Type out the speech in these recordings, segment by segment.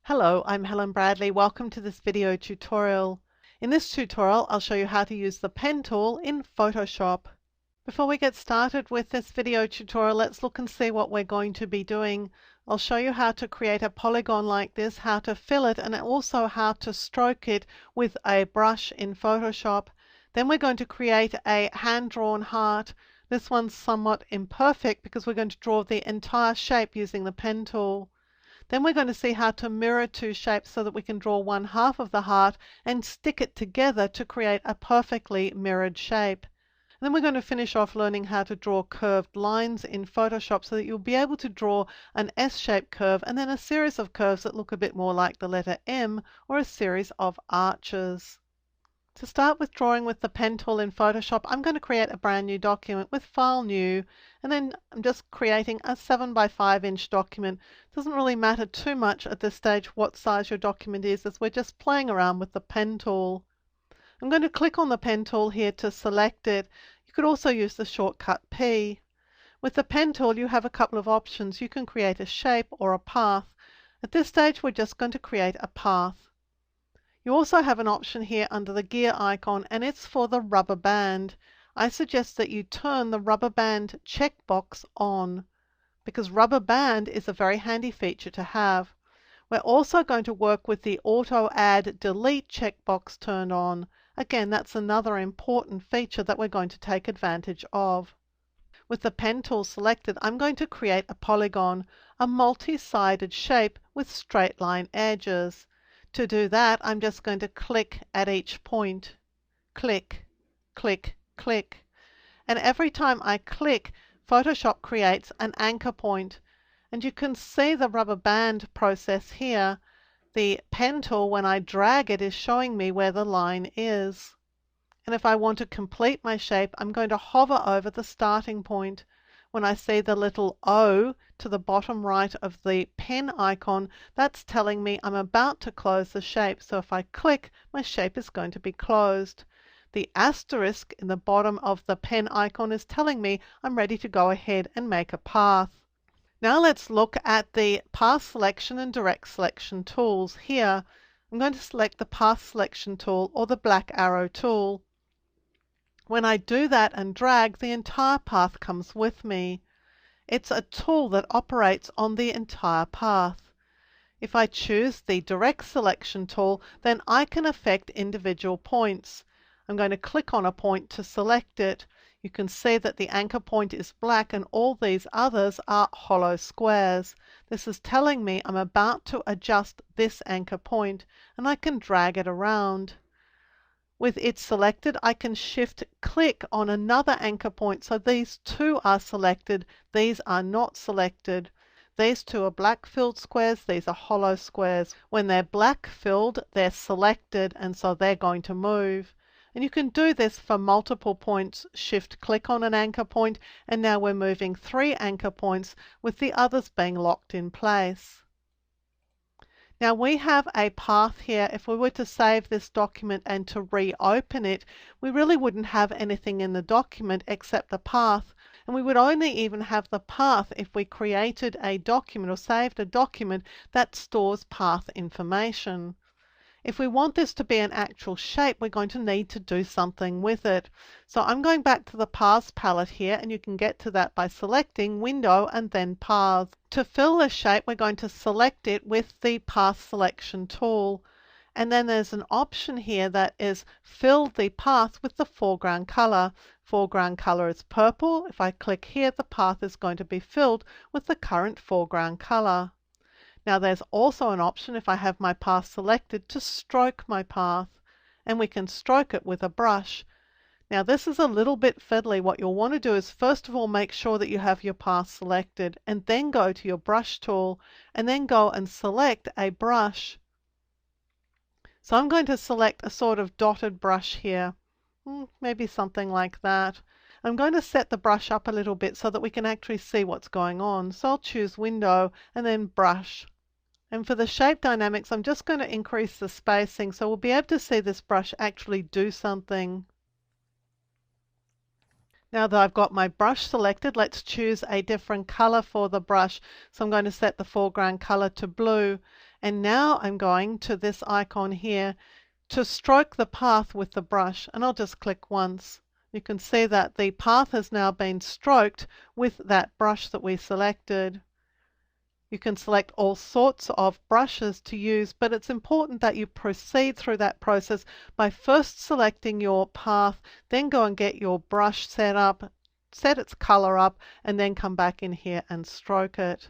Hello, I'm Helen Bradley. Welcome to this video tutorial. In this tutorial, I'll show you how to use the pen tool in Photoshop. Before we get started with this video tutorial, let's look and see what we're going to be doing. I'll show you how to create a polygon like this, how to fill it, and also how to stroke it with a brush in Photoshop. Then we're going to create a hand-drawn heart. This one's somewhat imperfect because we're going to draw the entire shape using the pen tool. Then we're going to see how to mirror two shapes so that we can draw one half of the heart and stick it together to create a perfectly mirrored shape. And then we're going to finish off learning how to draw curved lines in Photoshop so that you'll be able to draw an S-shaped curve and then a series of curves that look a bit more like the letter M or a series of arches. To start with drawing with the pen tool in Photoshop, I'm going to create a brand new document with File New, and then I'm just creating a 7 by 5 inch document. It doesn't really matter too much at this stage what size your document is, as we're just playing around with the pen tool. I'm going to click on the pen tool here to select it. You could also use the shortcut P. With the pen tool you have a couple of options. You can create a shape or a path. At this stage we're just going to create a path. You also have an option here under the gear icon, and it's for the rubber band. I suggest that you turn the rubber band checkbox on, because rubber band is a very handy feature to have. We're also going to work with the auto add delete checkbox turned on. Again, that's another important feature that we're going to take advantage of. With the pen tool selected, I'm going to create a polygon, a multi-sided shape with straight line edges. To do that, I'm just going to click at each point. Click, click, click. And every time I click, Photoshop creates an anchor point. And you can see the rubber band process here. The pen tool, when I drag it, is showing me where the line is. And if I want to complete my shape, I'm going to hover over the starting point. When I see the little O to the bottom right of the pen icon, that's telling me I'm about to close the shape. So if I click, my shape is going to be closed. The asterisk in the bottom of the pen icon is telling me I'm ready to go ahead and make a path. Now let's look at the path selection and direct selection tools. Here, I'm going to select the path selection tool or the black arrow tool. When I do that and drag, the entire path comes with me. It's a tool that operates on the entire path. If I choose the direct selection tool, then I can affect individual points. I'm going to click on a point to select it. You can see that the anchor point is black and all these others are hollow squares. This is telling me I'm about to adjust this anchor point, and I can drag it around. With it selected, I can shift click on another anchor point, so these two are selected, these are not selected. These two are black filled squares, these are hollow squares. When they're black filled, they're selected, and so they're going to move. And you can do this for multiple points. Shift click on an anchor point, and now we're moving 3 anchor points with the others being locked in place. Now we have a path here. If we were to save this document and to reopen it, we really wouldn't have anything in the document except the path. And we would only even have the path if we created a document or saved a document that stores path information. If we want this to be an actual shape, we're going to need to do something with it. So I'm going back to the Paths palette here, and you can get to that by selecting Window and then Paths. To fill the shape, we're going to select it with the Path Selection tool. And then there's an option here that is Fill the path with the foreground color. Foreground color is purple. If I click here, the path is going to be filled with the current foreground color. Now there's also an option, if I have my path selected, to stroke my path, and we can stroke it with a brush. Now this is a little bit fiddly. What you'll want to do is first of all make sure that you have your path selected, and then go to your brush tool and then go and select a brush. So I'm going to select a sort of dotted brush here, maybe something like that. I'm going to set the brush up a little bit so that we can actually see what's going on. So I'll choose Window and then Brush. And for the shape dynamics, I'm just going to increase the spacing so we'll be able to see this brush actually do something. Now that I've got my brush selected, let's choose a different color for the brush. So I'm going to set the foreground color to blue. And now I'm going to this icon here to stroke the path with the brush, and I'll just click once. You can see that the path has now been stroked with that brush that we selected. You can select all sorts of brushes to use, but it's important that you proceed through that process by first selecting your path, then go and get your brush set up, set its color up, and then come back in here and stroke it.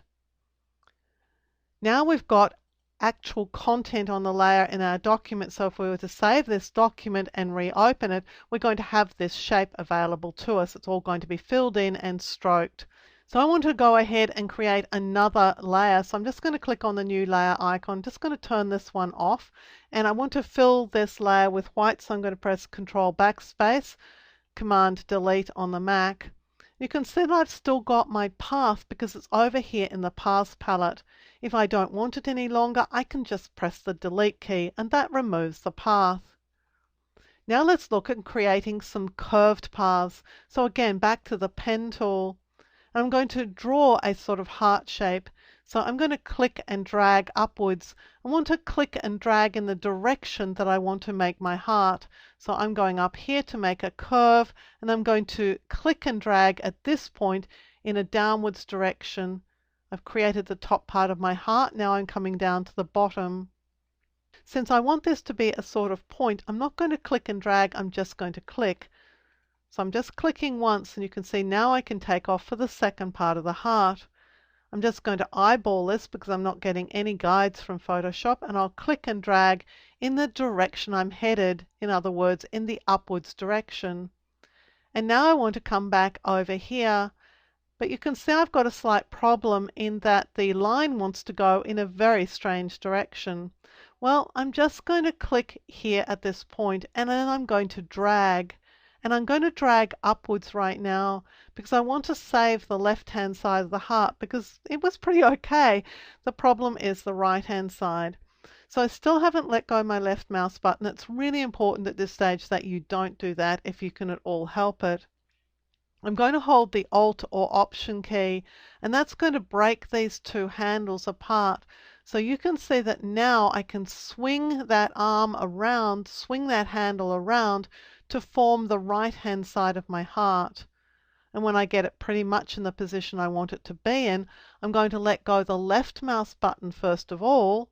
Now we've got actual content on the layer in our document, so if we were to save this document and reopen it, we're going to have this shape available to us. It's all going to be filled in and stroked. So I want to go ahead and create another layer. So I'm just going to click on the new layer icon, just going to turn this one off, and I want to fill this layer with white, so I'm going to press Control Backspace, Command Delete on the Mac. You can see that I've still got my path because it's over here in the Paths palette. If I don't want it any longer, I can just press the Delete key and that removes the path. Now let's look at creating some curved paths. So again, back to the pen tool. I'm going to draw a sort of heart shape. So I'm going to click and drag upwards. I want to click and drag in the direction that I want to make my heart. So I'm going up here to make a curve, and I'm going to click and drag at this point in a downwards direction. I've created the top part of my heart. Now I'm coming down to the bottom. Since I want this to be a sort of point, I'm not going to click and drag, I'm just going to click. So I'm just clicking once, and you can see now I can take off for the second part of the heart. I'm just going to eyeball this because I'm not getting any guides from Photoshop, and I'll click and drag in the direction I'm headed, in other words, in the upwards direction. And now I want to come back over here, but you can see I've got a slight problem in that the line wants to go in a very strange direction. Well, I'm just going to click here at this point, and then I'm going to drag. And I'm going to drag upwards right now because I want to save the left-hand side of the heart because it was pretty okay. The problem is the right-hand side. So I still haven't let go of my left mouse button. It's really important at this stage that you don't do that if you can at all help it. I'm going to hold the Alt or Option key, and that's going to break these two handles apart. So you can see that now I can swing that arm around, swing that handle around to form the right-hand side of my heart. And when I get it pretty much in the position I want it to be in, I'm going to let go the left mouse button first of all,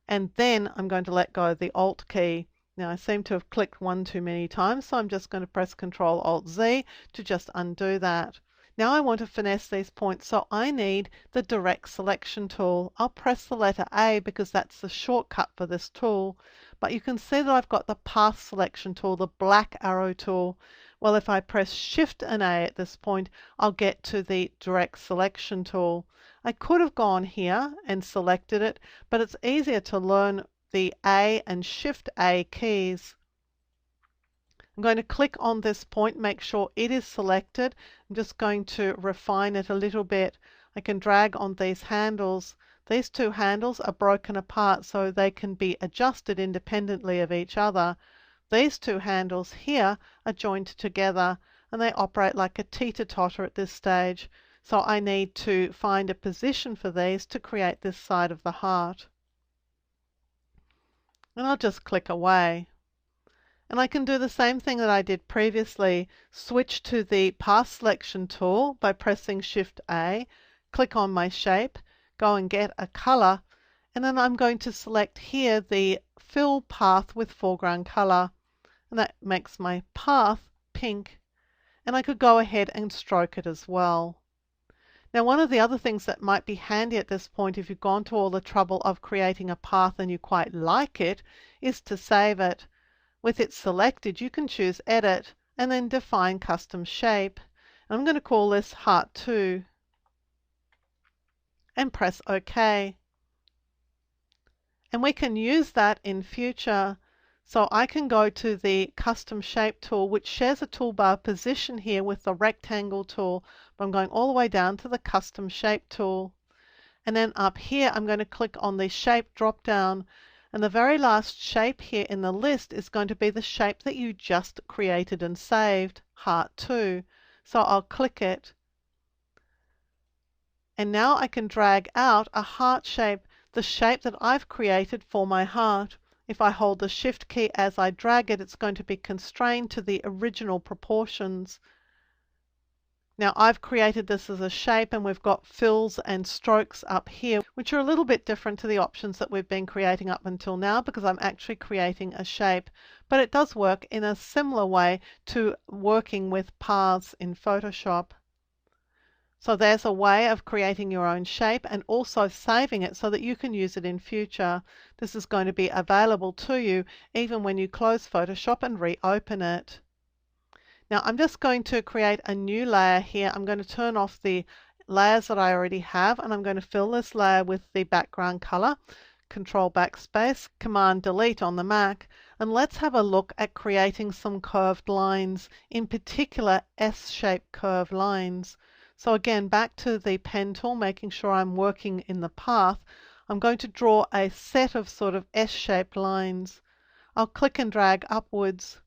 and then I'm going to let go of the Alt key. Now I seem to have clicked one too many times, so I'm just going to press Control Alt Z to just undo that. Now I want to finesse these points, so I need the Direct Selection tool. I'll press the letter A because that's the shortcut for this tool. But you can see that I've got the Path Selection tool, the black arrow tool. Well, if I press Shift and A at this point, I'll get to the Direct Selection tool. I could have gone here and selected it, but it's easier to learn the A and Shift A keys. I'm going to click on this point, make sure it is selected. I'm just going to refine it a little bit. I can drag on these handles. These two handles are broken apart so they can be adjusted independently of each other. These two handles here are joined together and they operate like a teeter-totter at this stage. So I need to find a position for these to create this side of the heart. And I'll just click away. And I can do the same thing that I did previously, switch to the Path Selection tool by pressing Shift A, click on my shape, go and get a color, and then I'm going to select here the Fill Path with Foreground Color, and that makes my path pink. And I could go ahead and stroke it as well. Now, one of the other things that might be handy at this point, if you've gone to all the trouble of creating a path and you quite like it, is to save it. With it selected, you can choose Edit and then Define Custom Shape. I'm going to call this Heart 2 and press OK. And we can use that in future. So I can go to the Custom Shape tool, which shares a toolbar position here with the Rectangle tool. But I'm going all the way down to the Custom Shape tool. And then up here, I'm going to click on the Shape drop-down. And the very last shape here in the list is going to be the shape that you just created and saved, Heart 2. So I'll click it. And now I can drag out a heart shape the shape that I've created for my heart. If I hold the Shift key as I drag it, it's going to be constrained to the original proportions. Now I've created this as a shape, and we've got fills and strokes up here, which are a little bit different to the options that we've been creating up until now, because I'm actually creating a shape. But it does work in a similar way to working with paths in Photoshop. So there's a way of creating your own shape and also saving it so that you can use it in future. This is going to be available to you even when you close Photoshop and reopen it. Now I'm just going to create a new layer here. I'm going to turn off the layers that I already have, and I'm going to fill this layer with the background color. Control backspace, Command delete on the Mac, and let's have a look at creating some curved lines, in particular S-shaped curved lines. So again, back to the pen tool, making sure I'm working in the path. I'm going to draw a set of sort of S-shaped lines. I'll click and drag upwards.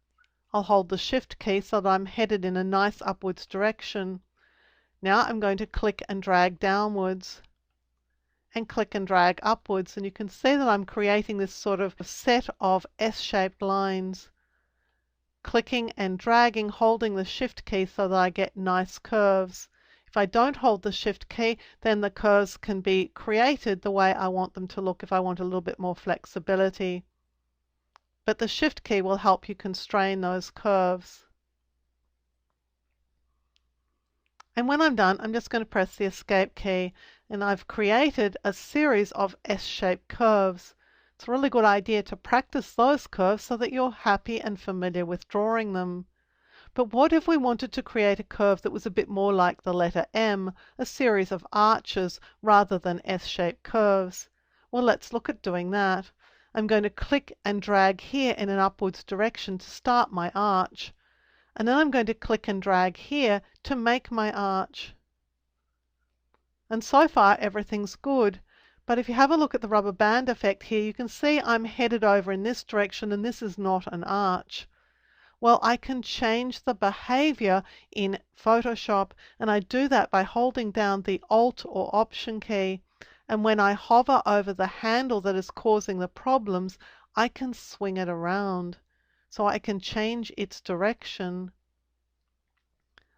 I'll hold the Shift key so that I'm headed in a nice upwards direction. Now I'm going to click and drag downwards and click and drag upwards, and you can see that I'm creating this sort of set of S-shaped lines. Clicking and dragging, holding the Shift key so that I get nice curves. If I don't hold the Shift key, then the curves can be created the way I want them to look if I want a little bit more flexibility. But the Shift key will help you constrain those curves. And when I'm done, I'm just going to press the Escape key, and I've created a series of S-shaped curves. It's a really good idea to practice those curves so that you're happy and familiar with drawing them. But what if we wanted to create a curve that was a bit more like the letter M, a series of arches rather than S-shaped curves? Well, let's look at doing that. I'm going to click and drag here in an upwards direction to start my arch. And then I'm going to click and drag here to make my arch. And so far everything's good. But if you have a look at the rubber band effect here, you can see I'm headed over in this direction, and this is not an arch. Well, I can change the behavior in Photoshop, and I do that by holding down the Alt or Option key. And when I hover over the handle that is causing the problems, I can swing it around. So I can change its direction.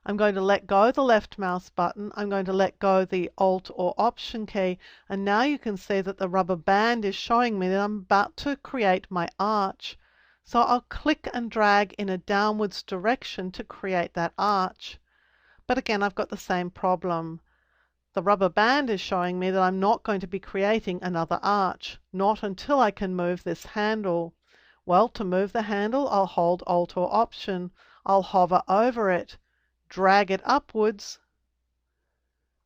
I'm going to let go the left mouse button. I'm going to let go the Alt or Option key. And now you can see that the rubber band is showing me that I'm about to create my arch. So I'll click and drag in a downwards direction to create that arch. But again, I've got the same problem. The rubber band is showing me that I'm not going to be creating another arch, not until I can move this handle. Well, to move the handle, I'll hold Alt or Option. I'll hover over it, drag it upwards,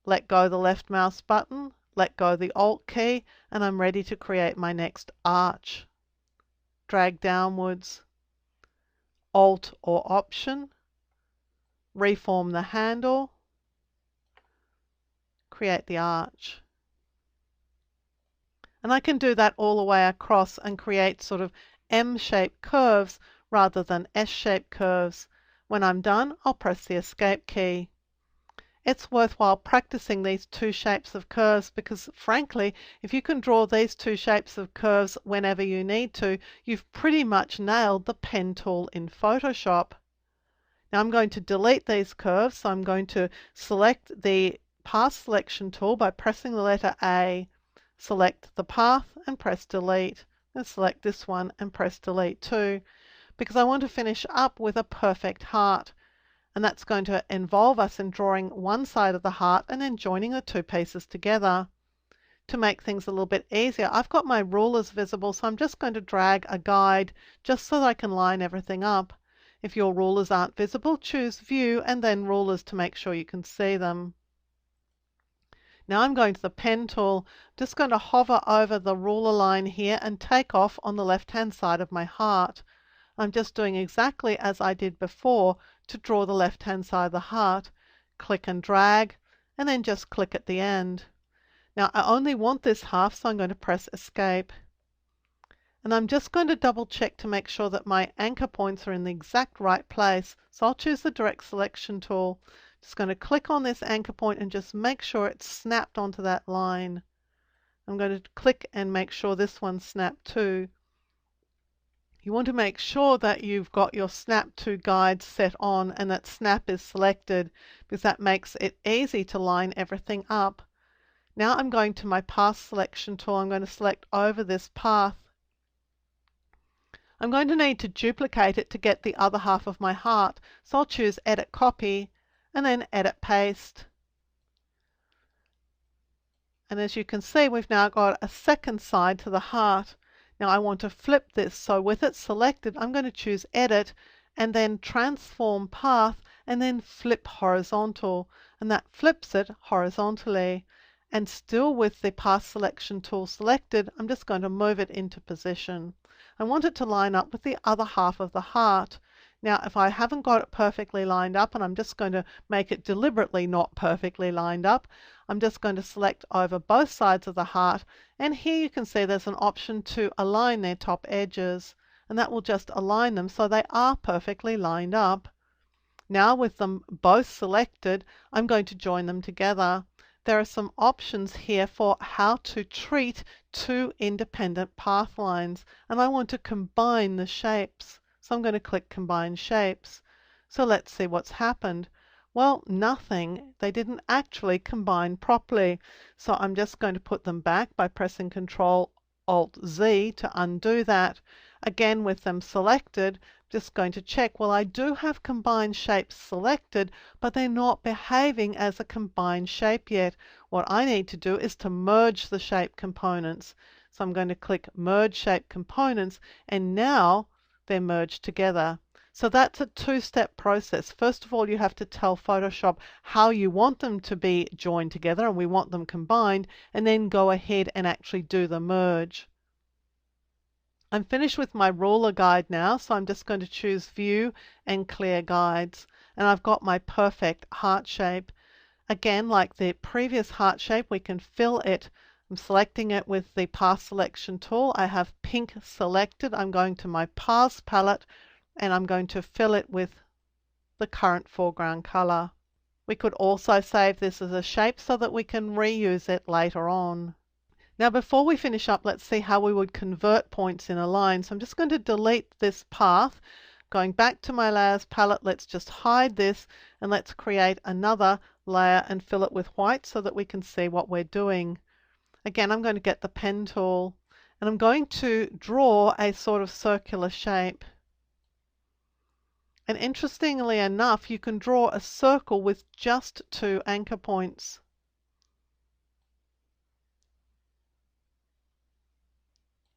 let go the left mouse button, let go the Alt key, and I'm ready to create my next arch. Drag downwards, Alt or Option, reform the handle, create the arch. And I can do that all the way across and create sort of M-shaped curves rather than S-shaped curves. When I'm done, I'll press the Escape key. It's worthwhile practicing these two shapes of curves because, frankly, if you can draw these two shapes of curves whenever you need to, you've pretty much nailed the pen tool in Photoshop. Now I'm going to delete these curves, so I'm going to select the Path Selection tool by pressing the letter A, select the path and press delete, and select this one and press delete too, because I want to finish up with a perfect heart. And that's going to involve us in drawing one side of the heart and then joining the two pieces together. To make things a little bit easier, I've got my rulers visible, so I'm just going to drag a guide just so that I can line everything up. If your rulers aren't visible, choose View and then Rulers to make sure you can see them. Now I'm going to the pen tool, just going to hover over the ruler line here and take off on the left-hand side of my heart. I'm just doing exactly as I did before to draw the left-hand side of the heart. Click and drag, and then just click at the end. Now I only want this half, so I'm going to press Escape. And I'm just going to double check to make sure that my anchor points are in the exact right place. So I'll choose the Direct Selection tool. Just going to click on this anchor point and just make sure it's snapped onto that line. I'm going to click and make sure this one's snap to. You want to make sure that you've got your snap to guide set on and that snap is selected, because that makes it easy to line everything up. Now I'm going to my path selection tool. I'm going to select over this path. I'm going to need to duplicate it to get the other half of my heart, so I'll choose Edit Copy and then Edit Paste. And as you can see, we've now got a second side to the heart. Now I want to flip this, so with it selected, I'm going to choose Edit and then Transform Path and then Flip Horizontal, and that flips it horizontally. And still with the Path Selection tool selected, I'm just going to move it into position. I want it to line up with the other half of the heart. Now if I haven't got it perfectly lined up, and I'm just going to make it deliberately not perfectly lined up, I'm just going to select over both sides of the heart, and here you can see there's an option to align their top edges, and that will just align them so they are perfectly lined up. Now with them both selected, I'm going to join them together. There are some options here for how to treat two independent path lines, and I want to combine the shapes. So I'm going to click Combine Shapes. So let's see what's happened. Well, nothing. They didn't actually combine properly. So I'm just going to put them back by pressing Ctrl Alt Z to undo that. Again, with them selected, just going to check, well, I do have combined shapes selected, but they're not behaving as a combined shape yet. What I need to do is to merge the shape components. So I'm going to click Merge Shape Components, and now they're merged together. So that's a two-step process. First of all, you have to tell Photoshop how you want them to be joined together, and we want them combined, and then go ahead and actually do the merge. I'm finished with my ruler guide now, so I'm just going to choose View and Clear Guides, and I've got my perfect heart shape. Again, like the previous heart shape, we can fill it. I'm selecting it with the Path Selection tool. I have pink selected. I'm going to my Paths palette, and I'm going to fill it with the current foreground color. We could also save this as a shape so that we can reuse it later on. Now before we finish up, let's see how we would convert points in a line. So I'm just going to delete this path. Going back to my layers palette, let's just hide this and let's create another layer and fill it with white so that we can see what we're doing. Again, I'm going to get the pen tool and I'm going to draw a sort of circular shape. And interestingly enough, you can draw a circle with just 2 anchor points.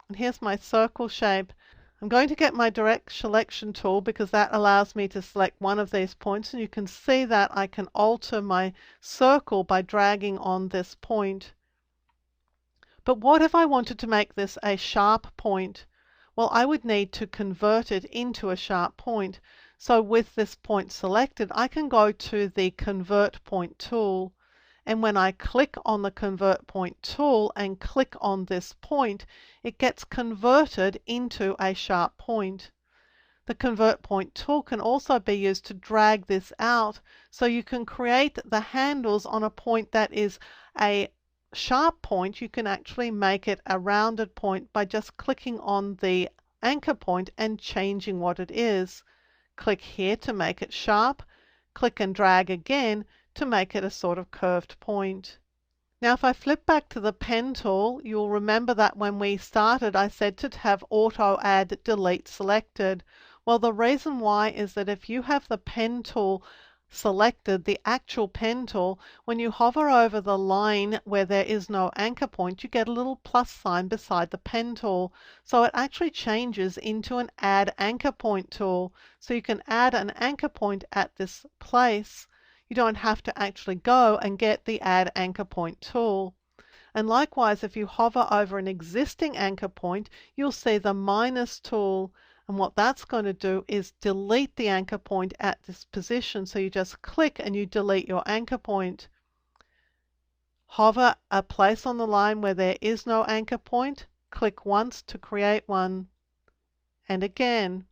And here's my circle shape. I'm going to get my direct selection tool because that allows me to select one of these points, and you can see that I can alter my circle by dragging on this point. But what if I wanted to make this a sharp point? Well, I would need to convert it into a sharp point. So with this point selected, I can go to the Convert Point tool. And when I click on the Convert Point tool and click on this point, it gets converted into a sharp point. The Convert Point tool can also be used to drag this out, so you can create the handles on a point that is a sharp point. You can actually make it a rounded point by just clicking on the anchor point and changing what it is. Click here to make it sharp, click and drag again to make it a sort of curved point. Now if I flip back to the pen tool, you'll remember that when we started I said to have Auto Add Delete selected. Well, the reason why is that if you have the pen tool selected, the actual pen tool, when you hover over the line where there is no anchor point, you get a little plus sign beside the pen tool. So it actually changes into an Add Anchor Point tool. So you can add an anchor point at this place. You don't have to actually go and get the Add Anchor Point tool. And likewise, if you hover over an existing anchor point, you'll see the minus tool. And what that's going to do is delete the anchor point at this position. So you just click and you delete your anchor point. Hover a place on the line where there is no anchor point. Click once to create one. And again.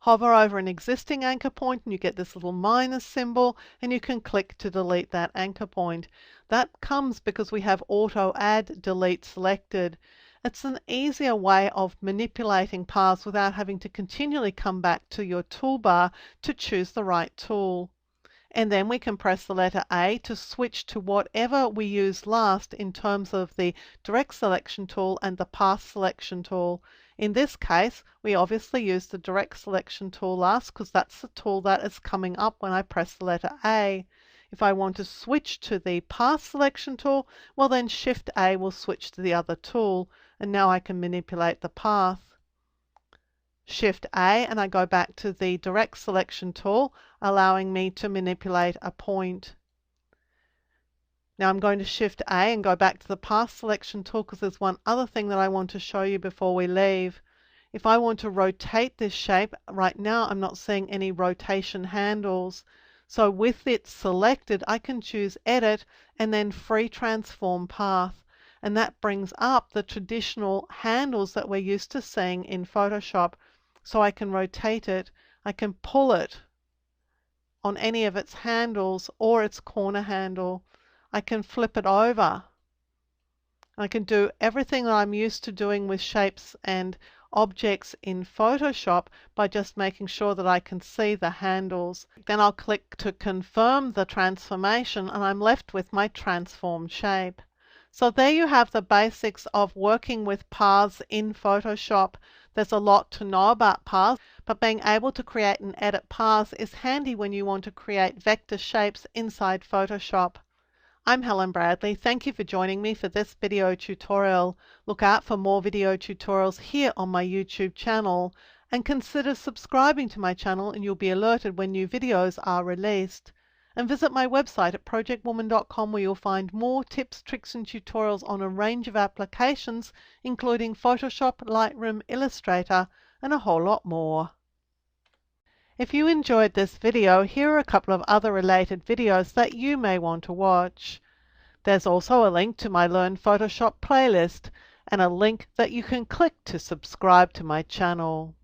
hover over an existing anchor point and you get this little minus symbol, and you can click to delete that anchor point. That comes because we have auto add delete selected. It's an easier way of manipulating paths without having to continually come back to your toolbar to choose the right tool. And then we can press the letter A to switch to whatever we used last in terms of the direct selection tool and the path selection tool. In this case, we obviously use the direct selection tool last because that's the tool that is coming up when I press the letter A. If I want to switch to the path selection tool, well then Shift A will switch to the other tool, and now I can manipulate the path. Shift A and I go back to the direct selection tool, allowing me to manipulate a point. Now I'm going to Shift A and go back to the path selection tool because there's one other thing that I want to show you before we leave. If I want to rotate this shape, right now I'm not seeing any rotation handles. So with it selected, I can choose Edit and then Free Transform Path. And that brings up the traditional handles that we're used to seeing in Photoshop. So I can rotate it, I can pull it on any of its handles or its corner handle. I can flip it over. I can do everything that I'm used to doing with shapes and objects in Photoshop by just making sure that I can see the handles. Then I'll click to confirm the transformation and I'm left with my transformed shape. So there you have the basics of working with paths in Photoshop. There's a lot to know about paths, but being able to create and edit paths is handy when you want to create vector shapes inside Photoshop. I'm Helen Bradley. Thank you for joining me for this video tutorial. Look out for more video tutorials here on my YouTube channel, and consider subscribing to my channel and you'll be alerted when new videos are released. And visit my website at projectwoman.com where you'll find more tips, tricks and tutorials on a range of applications including Photoshop, Lightroom, Illustrator and a whole lot more. If you enjoyed this video, here are a couple of other related videos that you may want to watch. There's also a link to my Learn Photoshop playlist and a link that you can click to subscribe to my channel.